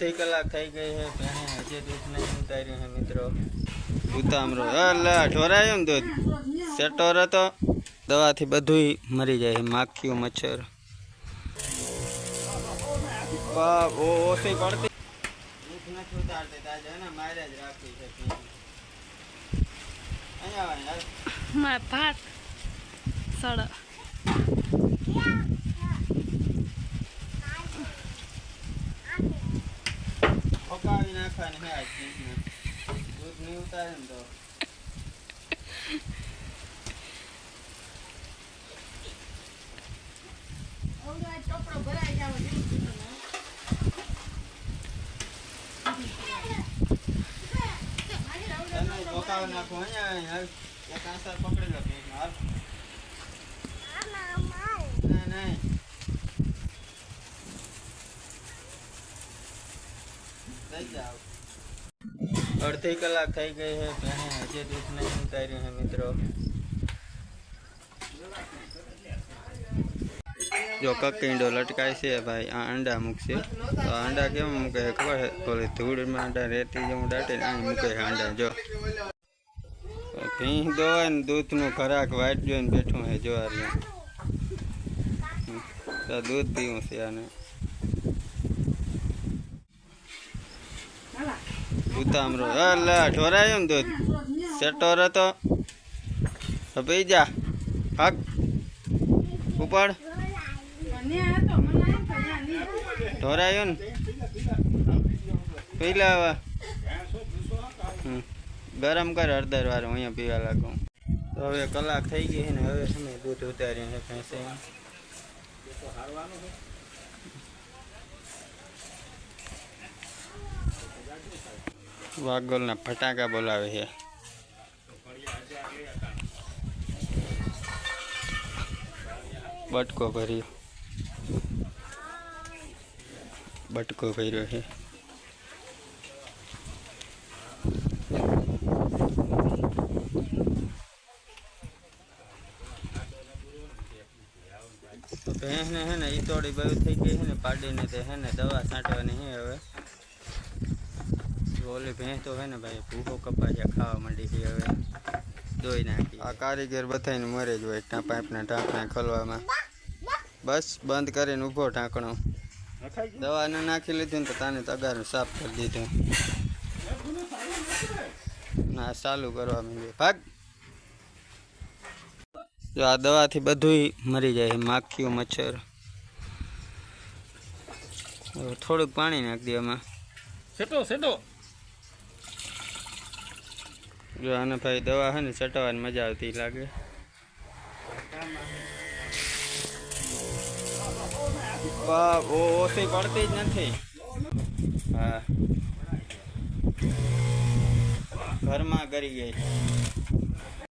અડધી કલાક થઈ ગઈ છે, ભેણે હજી દૂધ નહીં ઉતાર્યું છે મિત્રો. ઉતામરો અલા ઢોરાયો ને દૂધ સેટોર હતો. દવાથી બધું મરી જાય, માખીઓ મચ્છર ઓછી પડતી. દૂધ નથી ઉતારતી તાજે ને મારે જ રાખવી છે. અહીંયા ભાત સડ પકાવી નાખવાની હે આજ દૂધ નહીં ઉતારે ને તો પકાવી નાખો. અહીંયા એક આસર પકડી લો પેટમાં. નહીં અડધી કલાક થઈ ગઈ છે, ભેણે હજી દૂધ નહીં ઉતાર્યું છે મિત્રો. જો કકીંડો લટકાય છે ભાઈ, આ અંડા મૂકશે. તો અંડા કેમ મૂકે ખબર છે? ઓલી ધૂળમાં અંડા રેતી જેવું દાટીને અહીં મૂકે છે અંડા. જો ભીંસ દોવાય ને દૂધનું ખરાક વાટ જોઈને બેઠું છે. જો તો દૂધ પીવું છે આને. ઉતામરો અલા ઢોરાયો ને દૂધ સેટોર હતો. પી જા ભાગ ઉપાડ. ઢોરાયો ને પી લાવા. ગરમ કર હળદર વાળું, અહીંયા પીવા લાગું. તો હવે કલાક થઈ ગઈ છે ને હવે અમે દૂધ ઉતાર્યું છે ભેંસે. વાગોલના ફટાકા બોલાવે છે. બટકો ભર્યો, બટકો ભર્યો છે. તો ભેંસને હે ને ઈતોડી બહુ થઈ ગઈ છે ને પાડીને તે હે ને દવા છાંટવાની છે હવે. ઓલી ભેંસ તો હે ને ભાઈ ભૂખો કપાસિયા ખાવા માંડી છે હવે. દોઈ નાખી. આ કારીગર બધાને મરે જ હોય પાઇપના ઢાંકણા ખોલવામાં. બસ બંધ કરીને ઊભો ઢાંકણો. દવા ન નાખી લીધી ને તો તાને તગારું સાફ કરી દીધું. ના ચાલુ કરવા માંડ્યું. ભાગ. જો આ દવાથી બધું મરી જાય, માખીઓ મચ્છર. થોડુંક પાણી નાખી દે એમાં. સેટો જો આને ભાઈ દવા હે ને ચટાવવાની મજા આવતી લાગે. ઓછી પડતી જ નથી. હા ઘરમાં કરી ગઈ.